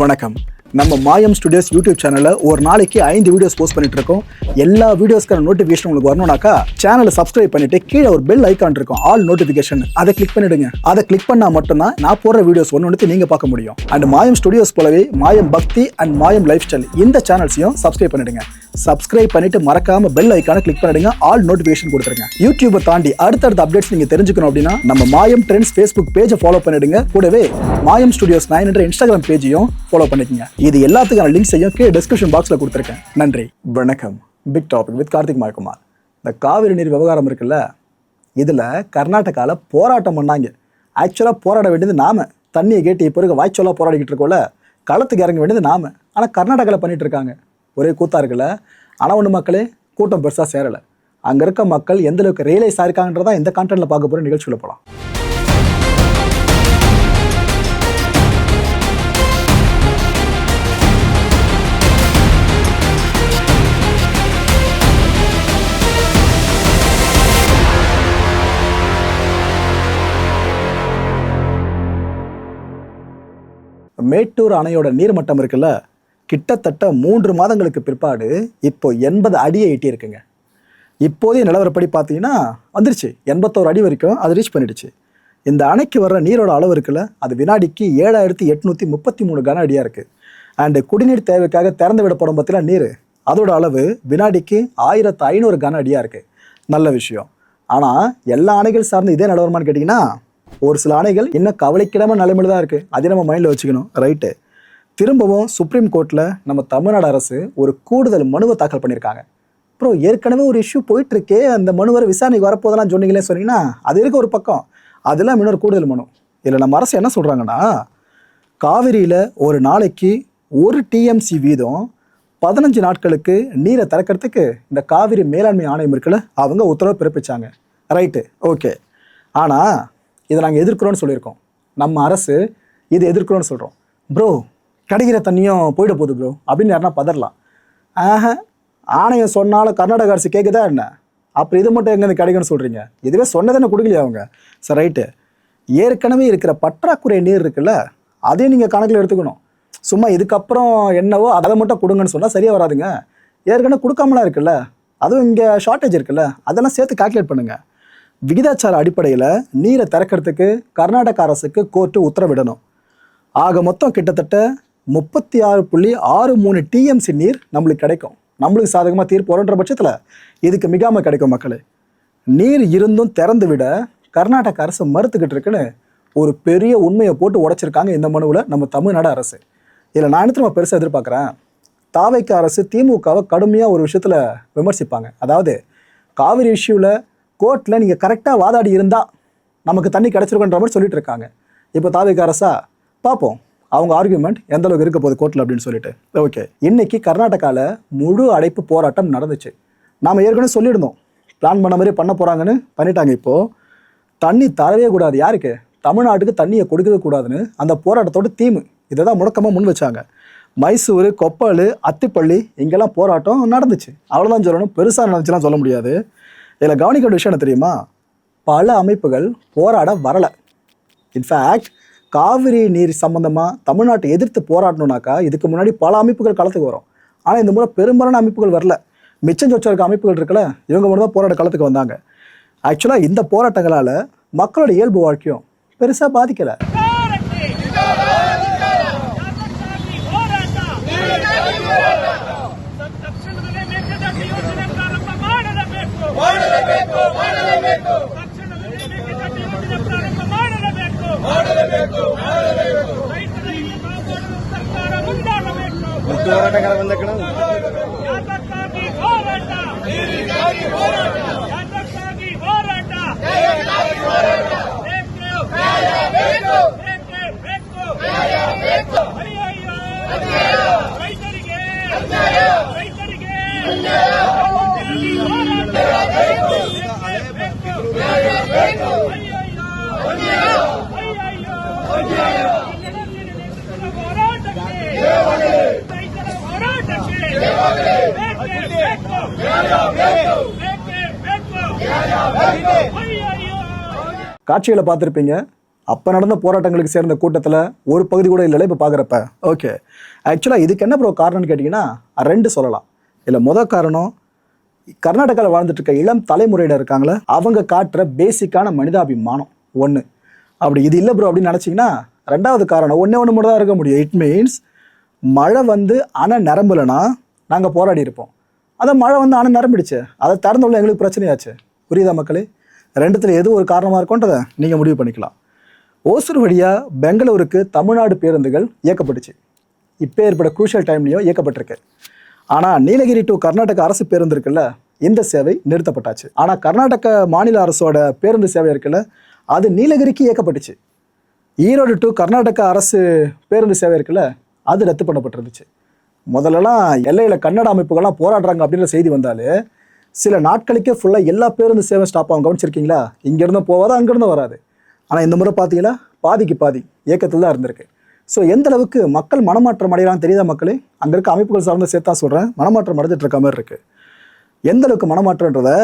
வணக்கம். நம்ம மாயம் ஸ்டுடியோஸ் யூடியூப் சேனலில் ஒரு நாளைக்கு 5 வீடியோஸ் போஸ்ட் பண்ணிட்டு இருக்கோம். எல்லா வீடியோஸ்க்கான நோட்டிஃபிகேஷன் உங்களுக்கு வரணும்னாக்கா சேனலை சப்ஸ்கிரைப் பண்ணிட்டு கீழே ஒரு பெல் ஐக்கான் இருக்கும், ஆல் நோட்டிஃபிகேஷன். அதை கிளிக் பண்ணிடுங்க. அதை கிளிக் பண்ணா மட்டும்தான் நான் போடுற வீடியோஸ் ஒன்று நீங்க பார்க்க முடியும். அண்ட் மாயம் ஸ்டுடியோஸ் போலவே மாயம் பக்தி அண்ட் மாயம் லைஃப் ஸ்டைல் இந்த சேனல்ஸையும் சப்ஸ்கிரைப் பண்ணிடுங்க. சப்ஸ்கிரைப் பண்ணிட்டு மறக்காம பெல் ஐக்கானை கிளிக் பண்ணிடுங்க, ஆல் நோட்டிஃபிகேஷன் கொடுத்துருங்க. யூடியூபை தாண்டி அடுத்தடுத்த அப்டேட்ஸ் நீங்க தெரிஞ்சுக்கணும் அப்படின்னா நம்ம மாயம் ட்ரெண்ட்ஸ் ஃபேஸ்புக் பேஜை ஃபாலோ பண்ணிடுங்க. கூடவே மாயம் ஸ்டுடியோஸ் 9 என்ற இன்ஸ்டாகிராம் பேஜையும் ஃபாலோ பண்ணிக்கங்க. இது எல்லாத்துக்கான லிங்க்ஸையும் கீழே டிஸ்கிரிப்ஷன் பாக்ஸ்ல கொடுத்துருக்கேன். நன்றி, வணக்கம். Big topic with Karthik Mayakumar. இந்த காவிரி நீர் விவகாரம் இருக்குல்ல, இதுல கர்நாடகாவில் போராட்டம் பண்ணாங்க. ஆக்சுவலா போராட வேண்டியது நாம, தண்ணியை கேட்டு இப்போ இருக்க வாய்ச்சொல்லா போராடிக்கிட்டு இருக்கோம்ல, களத்துக்கு இறங்க வேண்டியது நாம. ஆனா கர்நாடகாவில் பண்ணிட்டு இருக்காங்க. ஒரே கூத்தா இருக்குல்ல. ஆனால் ஒன்று மக்களே, கூட்டம் பெருசாக சேரலை. அங்கே இருக்க மக்கள் எந்த அளவுக்கு ரியலைஸ் ஆயிருக்காங்கன்றதான் இந்த கான்டென்ட்ல பார்க்க போகிற நிகழ்ச்சியில் போகலாம். மேட்டூர் அணையோட நீர்மட்டம் இருக்குல்ல, கிட்டத்தட்ட 3 மாதங்களுக்கு பிற்பாடு இப்போ 80 அடியை எட்டியிருக்குங்க. இப்போதைய நிலவரப்படி பார்த்தீங்கன்னா வந்துருச்சு 81 அடி வரைக்கும் அது ரீச் பண்ணிடுச்சு. இந்த அணைக்கு வர்ற நீரோட அளவு இருக்குல்ல, அது வினாடிக்கு 7833 கன அடியாக இருக்குது. அண்டு குடிநீர் தேவைக்காக திறந்து விடப்படும் பார்த்தீங்கன்னா நீர், அதோட அளவு வினாடிக்கு 1500 கன அடியாக இருக்குது. நல்ல விஷயம். ஆனால் எல்லா அணைகள் சார்ந்து இதே நிலவரமானு கேட்டிங்கன்னா, ஒரு சில அணைகள் இன்னும் கவலைக்கிடமான நிலைமையில தான் இருக்குது. அதே நம்ம மைண்டில் வச்சுக்கணும். ரைட்டு. திரும்பவும் சுப்ரீம் கோர்ட்டில் நம்ம தமிழ்நாடு அரசு ஒரு கூடுதல் மனுவை தாக்கல் பண்ணியிருக்காங்க. அப்புறம் ஏற்கனவே ஒரு இஷ்யூ போயிட்டுருக்கே, அந்த மனுவரை விசாரணைக்கு வரப்போதெல்லாம் சொன்னீங்களே சொன்னீங்கன்னா அது இருக்க ஒரு பக்கம், அதெல்லாம் இன்னொரு கூடுதல் மனு. இதில் நம்ம அரசு என்ன சொல்கிறாங்கன்னா, காவிரியில் ஒரு நாளைக்கு 1 TMC வீதம் 15 நாட்களுக்கு நீரை திறக்கிறதுக்கு இந்த காவிரி மேலாண்மை ஆணையம் இருக்குல்ல, அவங்க உத்தரவு பிறப்பிச்சாங்க. Right, okay. ஆனால் இதை நாங்கள் எதிர்க்கிறோன்னு சொல்லியிருக்கோம். நம்ம அரசு இதை எதிர்க்கிறோன்னு சொல்கிறோம். ப்ரோ, கிடைக்கிற தண்ணியும் போயிட போகுது ப்ரோ அப்படின்னு யாருன்னா பதறலாம். ஆணையம் சொன்னாலும் கர்நாடக அரசு கேட்குதா என்ன? அப்புறம் இது மட்டும் எங்கேருந்து கிடைக்குன்னு சொல்கிறீங்க? இதுவே சொன்னதானே கொடுக்கலையா அவங்க? சரி, ரைட்டு. ஏற்கனவே இருக்கிற பற்றாக்குறை நீர் இருக்குல்ல, அதையும் நீங்கள் கணக்கில் எடுத்துக்கணும். சும்மா இதுக்கப்புறம் என்னவோ அதை மட்டும் கொடுங்கன்னு சொன்னால் சரியாக வராதுங்க. ஏற்கனவே கொடுக்காமலாம் இருக்குல்ல, அதுவும் இங்கே ஷார்ட்டேஜ் இருக்குல்ல, அதெல்லாம் சேர்த்து கால்குலேட் பண்ணுங்கள். விகிதாச்சார அடிப்படையில் நீரை திறக்கிறதுக்கு கர்நாடக அரசுக்கு கோர்ட்டு உத்தரவிடணும். ஆக மொத்தம் கிட்டத்தட்ட 36.63 TMC நீர் நம்மளுக்கு கிடைக்கும். நம்மளுக்கு சாதகமாக தீர்ப்பு வருன்ற பட்சத்தில் இதுக்கு மிகாமல் கிடைக்கும். மக்களே, நீர் இருந்தும் திறந்து விட கர்நாடக அரசு மறுத்துக்கிட்டு இருக்குன்னு ஒரு பெரிய உண்மையை போட்டு உடைச்சிருக்காங்க இந்த மனுவில் நம்ம தமிழ்நாடு அரசு. இதில் நான் என்ன பெருசாக எதிர்பார்க்குறேன், தாவைக்க அரசு திமுகவை கடுமையாக ஒரு விஷயத்தில் விமர்சிப்பாங்க. அதாவது காவிரி இஷ்யூவில் கோர்ட்டில் நீங்கள் கரெக்டாக வாதாடி இருந்தால் நமக்கு தண்ணி கிடச்சிருக்குன்ற மாதிரி சொல்லிட்டு இருக்காங்க. இப்போ தாவைக்க அரசா பார்ப்போம் அவங்க ஆர்கியூமெண்ட் எந்த அளவுக்கு இருக்க போகுது கோர்ட்டில் அப்படின்னு சொல்லிட்டு. ஓகே, இன்னைக்கு கர்நாடகாவில் முழு அடைப்பு போராட்டம் நடந்துச்சு. நாம் ஏற்கனவே சொல்லியிருந்தோம், பிளான் பண்ண மாதிரி பண்ண போகிறாங்கன்னு பண்ணிட்டாங்க. இப்போது தண்ணி தரவே கூடாது, யாருக்கு? தமிழ்நாட்டுக்கு தண்ணியை கொடுக்கவே கூடாதுன்னு அந்த போராட்டத்தோட தீம் இதை தான் முடக்கமாக முன் வச்சாங்க. மைசூர், கொப்பல், அத்திப்பள்ளி இங்கெல்லாம் போராட்டம் நடந்துச்சு. அவ்வளோதான் சொல்லணும், பெருசாக நடந்துச்சுலாம் சொல்ல முடியாது. இதில் கவனிக்க வேண்டிய விஷயம் என்ன தெரியுமா? பல அமைப்புகள் போராட வரலை. இன்ஃபேக்ட் காவிரி நீர் சம்பந்தமாக தமிழ்நாட்டை எதிர்த்து போராடணுனாக்கா இதுக்கு முன்னாடி பல அமைப்புகள் களத்துக்கு வரும். ஆனால் இந்த முறை பெரும்பாலான அமைப்புகள் வரல. மிச்சம் சொச்ச இருக்க அமைப்புகள் இருக்குல்ல, இவங்க மட்டும் தான் போராட்ட களத்துக்கு வந்தாங்க. ஆக்சுவலாக இந்த போராட்டங்களால் மக்களோட இயல்பு வாழ்க்கையும் பெருசாக பாதிக்கலை. ಹೋರಾಟಗಾರ ಬಂದ ಕಣ காட்சிகளை பார்த்துருப்பீங்க. அப்போ நடந்த போராட்டங்களுக்கு சேர்ந்த கூட்டத்தில் ஒரு பகுதி கூட இல்லைல்ல இப்போ பார்க்குறப்ப. ஓகே, ஆக்சுவலாக இதுக்கு என்ன ப்ரோ காரணம்னு கேட்டிங்கன்னா 2 சொல்லலாம். இல்லை மொதல் காரணம், கர்நாடகாவில் வாழ்ந்துட்டு இருக்க இளம் தலைமுறையினர் இருக்காங்களே, அவங்க காட்டுற பேசிக்கான மனிதாபிமானம் ஒன்று. அப்படி இது இல்லை ப்ரோ அப்படின்னு நினச்சிங்கன்னா 2வது காரணம் ஒன்று மட்டும் தான் இருக்க முடியும். இட் மீன்ஸ் மழை வந்து அணை நிரம்பலைன்னா நாங்கள் போராடி இருப்போம். அதை மழை வந்து அணை நிரம்பிடுச்சு, அதை திறந்துள்ள எங்களுக்கு பிரச்சனையாச்சு. புரியுதா மக்களே? 2த்துல எது ஒரு காரணமாக இருக்கும்ன்றதை நீங்கள் முடிவு பண்ணிக்கலாம். ஓசூர் வழியாக பெங்களூருக்கு தமிழ்நாடு பேருந்துகள் இயக்கப்பட்டுச்சு. இப்போ ஏற்பட குரூஷியல் டைம்லேயும் இயக்கப்பட்டிருக்கு. ஆனால் நீலகிரி டு கர்நாடக அரசு பேருந்து இருக்குல்ல, இந்த சேவை நிறுத்தப்பட்டாச்சு. ஆனால் கர்நாடக மாநில அரசோட பேருந்து சேவை இருக்குல்ல, அது நீலகிரிக்கு இயக்கப்பட்டுச்சு. ஈரோடு டு கர்நாடக அரசு பேருந்து சேவை இருக்குல்ல, அது ரத்து பண்ணப்பட்டிருந்துச்சு. முதல்லலாம் எல்லையில் கன்னட அமைப்புகள்லாம் போராடுறாங்க அப்படின்ற செய்தி வந்தாலே சில நாட்களுக்கே ஃபுல்லாக எல்லா பேருந்து சேவை ஸ்டாப் ஆகும். கவனிச்சிருக்கீங்களா? இங்கேருந்து போவாது, அங்கேருந்து வராது. ஆனால் இந்த முறை பார்த்தீங்கன்னா பாதிக்கு பாதி இயக்கத்தில் தான் இருந்திருக்கு. ஸோ எந்த அளவுக்கு மக்கள் மனமாற்றம் அடையலான்னு தெரியாத மக்களே, அங்கே இருக்க அமைப்புகள் சார்ந்த சேர்த்தா சொல்கிறேன், மனமாற்றம் அடைஞ்சிட்டு இருக்க மாதிரி இருக்குது. எந்த அளவுக்கு மனமாற்றன்றதை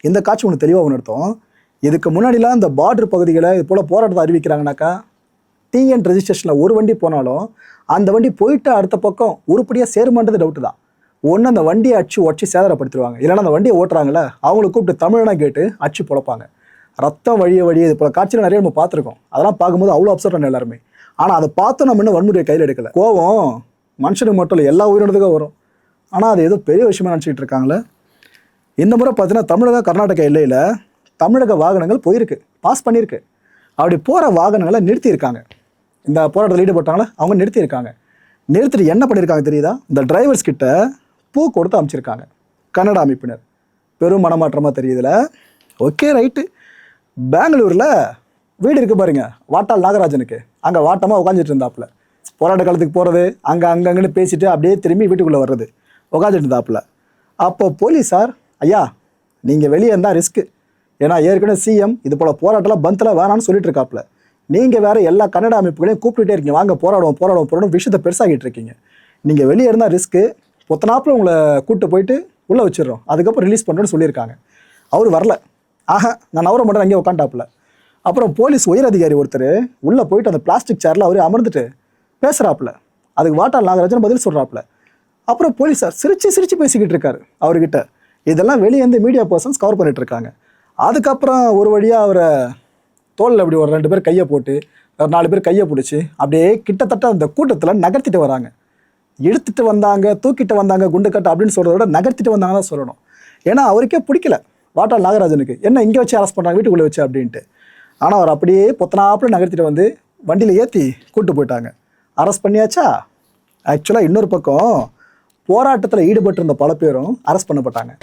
இந்த காட்சி ஒன்று தெளிவாக உணர்த்தும். இதுக்கு முன்னாடிலாம் இந்த பார்டர் பகுதிகளை இது போல் போராட்டத்தை அறிவிக்கிறாங்கனாக்கா, டிஎன் ரெஜிஸ்ட்ரேஷனில் ஒரு வண்டி போனாலும் அந்த வண்டி போயிட்டு அடுத்த பக்கம் உருப்படியாக சேருமான்றது டவுட்டு தான். ஒன்று அந்த வண்டியை உடச்சி சேதாரப்படுத்திடுவாங்க, இல்லைன்னா அந்த வண்டியை ஓட்டுறாங்களே அவங்கள கூப்பிட்டு தமிழனா கேட்டு அடிச்சு பொழப்பாங்க. ரத்தம் வழிய இது போல காட்சியில் நிறைய நம்ம பார்த்துருக்கோம். அதெல்லாம் பார்க்கும்போது அவ்வளோ அப்செட் ஆன எல்லாருமே. ஆனால் அதை பார்த்து நம்ம இன்னும் வன்முறையை கையில் எடுக்கலை. கோவம் மனுஷனுக்கு மட்டும் இல்லை, எல்லா உயிரினத்துக்கும் வரும். ஆனால் அது ஏதோ பெரிய விஷயமா நினச்சிக்கிட்டு இருக்காங்களே. இந்த முறை பார்த்தீங்கன்னா தமிழக கர்நாடக எல்லையில் தமிழக வாகனங்கள் போயிருக்கு, பாஸ் பண்ணியிருக்கு. அப்படி போகிற வாகனங்களை நிறுத்தியிருக்காங்க. இந்த போராட்டத்தில் ஈடுபட்டாங்களே அவங்க நிறுத்தியிருக்காங்க. நிறுத்திட்டு என்ன பண்ணியிருக்காங்க தெரியுதா? இந்த டிரைவர்ஸ் கிட்ட பூ கொடுத்து அமைச்சிருக்காங்க கன்னட அமைப்பினர். பெரும் மனமாற்றமாக தெரியுதுல. Okay right. பெங்களூரில் வீடு இருக்குது பாருங்க, வாட்டால் நாகராஜனுக்கு. அங்கே வாட்டமாக உட்காந்துட்டு இருந்தாப்புல. போராட்ட காலத்துக்கு போகிறது, அங்கன்னு பேசிட்டு அப்படியே திரும்பி வீட்டுக்குள்ளே வர்றது, உட்காந்துட்டு இருந்தாப்புல. அப்போ போலீஸார், ஐயா நீங்கள் வெளியே இருந்தால் ரிஸ்க்கு, ஏன்னா ஏற்கனவே சிஎம் இது போல் போராட்டம்லாம் பந்தில் வேணான்னு சொல்லிட்டு இருக்காப்புல. நீங்கள் வேறு எல்லா கன்னட அமைப்புகளையும் கூப்பிட்டுட்டே இருக்கீங்க, வாங்க போராடுவோம் விஷயத்தை பெருசாகிட்டு இருக்கீங்க. நீங்கள் வெளியே இருந்தால் ரிஸ்க்கு, பொத்தனாப்பில் உங்களை கூப்பிட்டு போயிட்டு உள்ளே வச்சிடறோம், அதுக்கப்புறம் ரிலீஸ் பண்ணுறோன்னு சொல்லியிருக்காங்க. அவர் வரல. நான் நவர மட்டும் அங்கேயே உட்காண்டாப்புல. அப்புறம் போலீஸ் உயர் அதிகாரி ஒருத்தர் உள்ளே போயிட்டு அந்த பிளாஸ்டிக் சேரில் அவரே அமர்ந்துட்டு பேசுகிறாப்புல. அதுக்கு வாட்டால் நாகராஜன் பதில் சொல்கிறாப்புல. அப்புறம் போலீஸார் சிரிச்சு பேசிக்கிட்டு இருக்காரு அவர்கிட்ட. இதெல்லாம் வெளியே வந்து மீடியா பர்சன்ஸ் கவர் பண்ணிட்டு இருக்காங்க. அதுக்கப்புறம் ஒரு வழியாக அவரை தோளில் அப்படி ஒரு 2 பேர் கையை போட்டு, ஒரு 4 பேர் கையை பிடிச்சி அப்படியே கிட்டத்தட்ட அந்த கூட்டத்தில் நகர்த்திட்டு வராங்க. இழுத்துட்டு வந்தாங்க, தூக்கிட்டு வந்தாங்க, குண்டு கட்ட அப்படின்னு சொல்கிறத விட நகர்த்திட்டு வந்தாங்க தான் சொல்லணும். ஏன்னா அவருக்கே பிடிக்கல வாட்டால் நாகராஜனுக்கு, என்ன இங்கே வச்சு அரெஸ்ட் பண்ணுறாங்க வீட்டுக்குள்ளே வச்சு அப்படின்ட்டு. ஆனால் அவர் அப்படியே பொத்தனாப்பில் நகர்த்திட்டு வந்து வண்டியில் ஏற்றி கூப்பிட்டு போயிட்டாங்க. அரெஸ்ட் பண்ணியாச்சா? ஆக்சுவலாக இன்னொரு பக்கம் போராட்டத்தில் ஈடுபட்டிருந்த பல பேரும் அரெஸ்ட் பண்ணப்பட்டாங்க.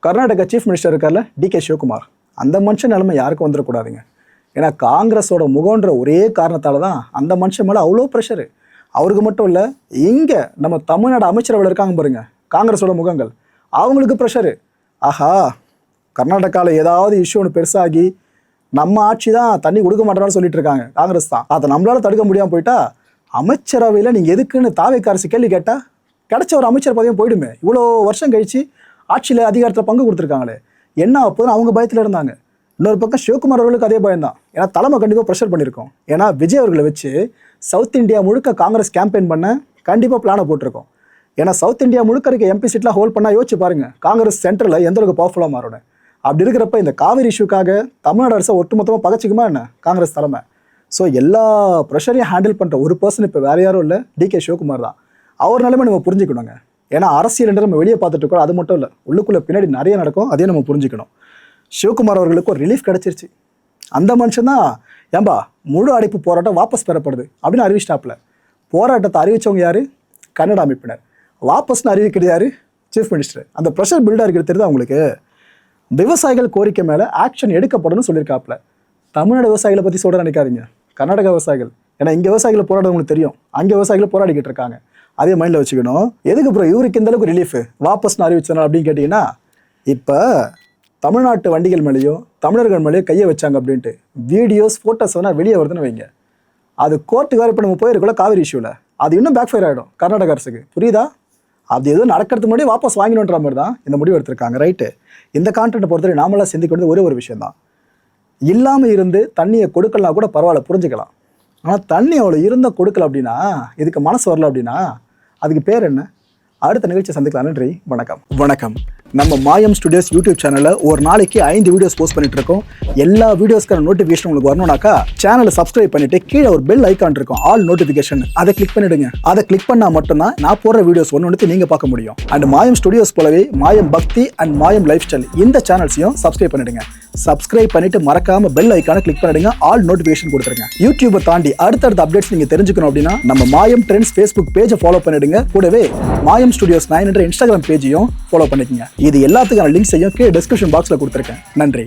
கர்நாடகா சீஃப் மினிஸ்டர் இருக்கார்ல டிகே சிவகுமார், அந்த மனுஷன் நிலைமை யாருக்கும் வந்துடக்கூடாதுங்க. ஏன்னா காங்கிரஸோட முகன்ற ஒரே காரணத்தால் தான் அந்த மனுஷன் மேலே அவ்வளோ ப்ரெஷரு. அவருக்கு மட்டும் இல்லை, இங்கே நம்ம தமிழ்நாடு அமைச்சரவையில் இருக்காங்க பாருங்க காங்கிரஸோட முகங்கள், அவங்களுக்கு ப்ரெஷரு. ஆஹா, கர்நாடகாவில் ஏதாவது இஷ்யூ ஒன்று பெருசாகி நம்ம ஆட்சி தான் தண்ணி கொடுக்க மாட்டேன்னு சொல்லிட்டு இருக்காங்க காங்கிரஸ் தான். அதை நம்மளால தடுக்க முடியாமல் போயிட்டா அமைச்சரவையில் நீங்கள் எதுக்குன்னு தாவேக்கா அரசு கேள்வி கேட்டால் கிடைச்ச ஒரு அமைச்சர் பதவியும் போயிடுமே. இவ்வளோ வருஷம் கழிச்சு ஆட்சியில் அதிகாரத்தில் பங்கு கொடுத்துருக்காங்களே, என்ன அப்போதுன்னு அவங்க பயத்தில் இருந்தாங்க. இன்னொரு பக்கம் சிவகுமார் அவர்களுக்கு அதே பயம் தான். ஏன்னா தலைமை கண்டிப்பாக ப்ரெஷர் பண்ணியிருக்கோம். ஏன்னா விஜய் அவர்களை வச்சு சவுத் இந்தியா முழுக்க காங்கிரஸ் கேம்பெயின் பண்ண கண்டிப்பாக பிளானை போட்டிருக்கோம். ஏன்னா சவுத் இந்தியா முழுக்க இருக்க எம்பி சீட்லாம் ஹோல்ட் பண்ணால் யோசிச்சு பாருங்க, காங்கிரஸ் சென்ட்ரலில் எந்த அளவுக்கு பவர்ஃபுல்லாக மாறணும். அப்படி இருக்கிறப்ப இந்த காவிரி இஷ்யூக்காக தமிழ்நாடு அரசை ஒட்டுமொத்தமாக பகச்சிக்குமா என்ன காங்கிரஸ் தலைமை? ஸோ எல்லா ப்ரெஷரையும் ஹேண்டில் பண்ணுற ஒரு பர்சன் இப்போ வேறு யாரும் இல்லை, டிகே சிவகுமார் தான். அவர் நிலைமை நம்ம புரிஞ்சுக்கணுங்க. ஏன்னா அரசியல் என்று நம்ம வெளியே பார்த்துட்டு இருக்கோம், அது மட்டும் இல்லை, உள்ளுக்குள்ளே பின்னாடி நிறைய நடக்கும், அதையும் நம்ம புரிஞ்சுக்கணும். சிவகுமார் அவர்களுக்கு ஒரு ரிலீஃப் கிடச்சிருச்சு. அந்த மனுஷன் தான் ஏன்பா முழு அடைப்பு போராட்டம் வாபஸ் பெறப்படுது அப்படின்னு அறிவிச்சிட்டாப்புல. போராட்டத்தை அறிவித்தவங்க யார்? கன்னட அமைப்பினர். வாபஸ்னு அறிவிக்கிறது யார்? Chief minister. அந்த ப்ரெஷர் பில்டாக இருக்கிறது தெரியுது அவங்களுக்கு. விவசாயிகள் கோரிக்கை மேலே ஆக்ஷன் எடுக்கப்படணும்னு சொல்லியிருக்காப்புல. தமிழ்நாடு விவசாயிகளை பற்றி சொல்கிற நினைக்காதீங்க, கர்நாடகா விவசாயிகள். ஏன்னா இங்கே விவசாயிகளை போராடுறவங்களுக்கு தெரியும், அங்கே விவசாயிகள் போராடிக்கிட்டு இருக்காங்க. அதே மைண்டில் வச்சுக்கணும். எதுக்கு ப்ரோ இவருக்கு இந்த அளவுக்கு ரிலீஃப் வாபஸ்னு அறிவிச்சனா அப்படின்னு கேட்டிங்கன்னா, இப்போ தமிழ்நாட்டு வண்டிகள் மேலேயோ தமிழர்கள் மேலேயோ கையை வச்சாங்க அப்படின்ட்டு வீடியோஸ் ஃபோட்டோஸ் வேணால் வெளியே வருதுன்னு வைங்க, அது கோர்ட்டுக்கு வேறு இப்போ நம்ம போயிருக்கோம் காவிரி இஷ்யூவில், அது இன்னும் பேக் ஃபயர் ஆகிடும் கர்நாடக அரசுக்கு. புரியுதா? அது எதுவும் நடக்கிறதுக்கு முன்னாடி வாபஸ் வாங்கினோன்ற மாதிரி தான் இந்த முடிவு எடுத்திருக்காங்க. ரைட்டு. இந்த கான்டென்ட்டை பொறுத்தவரை நாமெல்லாம் சிந்திக்க வேண்டியது ஒரே ஒரு விஷயம் தான். இல்லாமல் இருந்து தண்ணியை கொடுக்கலாம் கூட பரவாயில்ல, புரிஞ்சுக்கலாம். ஆனால் தண்ணி அவ்வளோ இருந்தால் கொடுக்கல அப்படின்னா, இதுக்கு மனசு வரல அப்படின்னா அதுக்கு பேர் என்ன? அடுத்த நிகழ்ச்சியை சந்திக்கலாம். நன்றி, வணக்கம். வணக்கம். நம்ம மாயம் ஸ்டுடியோஸ் யூடியூப் சேனலில் ஒரு நாளைக்கு 5 வீடியோஸ் போஸ்ட் பண்ணிட்டு இருக்கோம். எல்லா வீடியோஸ்க்கான நோட்டிஃபிகேஷன் உங்களுக்கு வரணும்னாக்கா சேனலை சப்ஸ்கிரைப் பண்ணிட்டு கீழே ஒரு பெல் ஐக்கான் இருக்கும், ஆல் நோட்டிஃபிகேஷன், அதை கிளிக் பண்ணிடுங்க. அதை கிளிக் பண்ணால் மட்டும்தான் நான் போடுற வீடியோஸ் ஒன்று நீங்கள் பார்க்க முடியும். அண்ட் மாயம் ஸ்டுடியோஸ் போலவே மாயம் பக்தி அண்ட் மாயம் லைஃப் ஸ்டைல் இந்த சேனல்ஸையும் சப்ஸ்கிரைப் பண்ணிடுங்க. சப்ஸ்கிரைப் பண்ணிட்டு மறக்காம பெல் ஐக்கானை கிளிக் பண்ணிடுங்க, ஆல் நோட்டிஃபிகேஷன் கொடுத்துருங்க. யூடியூபை தாண்டி அடுத்தடுத்த அப்டேட்ஸ் நீங்க தெரிஞ்சுக்கணும் அப்படின்னா நம்ம மாயம் ட்ரெண்ட்ஸ் ஃபேஸ்புக் பேஜை ஃபாலோ பண்ணிடுங்க. கூடவே மாயம் ஸ்டுடியோஸ் 9 என்ற இன்ஸ்டாகிராம் பேஜையும் ஃபாலோ பண்ணிக்கங்க. இது எல்லாத்துக்கான லிங்க்ஸையும் கீழே டிஸ்கிரிப்ஷன் பாக்ஸ்ல கொடுத்துருக்கேன். நன்றி.